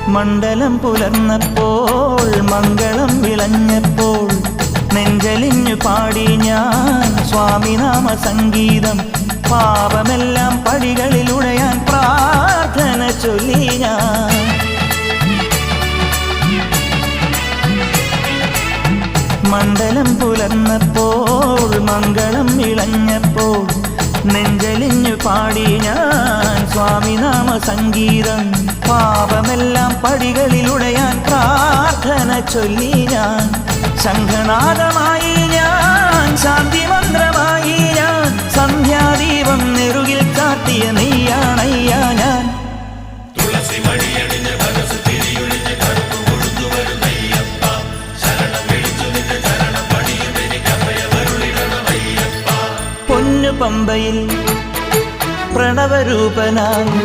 മണ്ഡലം പുലർന്നപ്പോൾ മംഗളം വിളഞ്ഞപ്പോൾ നെഞ്ചലിഞ്ഞു പാടി ഞാൻ സ്വാമിനാമ സംഗീതം. പാപമെല്ലാം പടികളിലുടയാൻ പ്രാർത്ഥന ചൊല്ലി ഞാൻ. മണ്ഡലം പുലർന്നപ്പോൾ മംഗളം വിളഞ്ഞപ്പോൾ നെഞ്ചലിഞ്ഞു പാടി ഞാൻ സ്വാമിനാമ സംഗീതം. പാപമെല്ലാം പടികളിലുടയാൻ പ്രാർത്ഥന ചൊല്ലി ഞാൻ. ശംഖനാദമായി ഞാൻ, ശാന്തി മന്ത്രമായി ഞാൻ, സന്ധ്യാദീപം നെറുകിൽ കാട്ടിയ നെയ്യാണയ്യ ഞാൻ. പൊന്നു പമ്പയിൽ പ്രണവരൂപനായി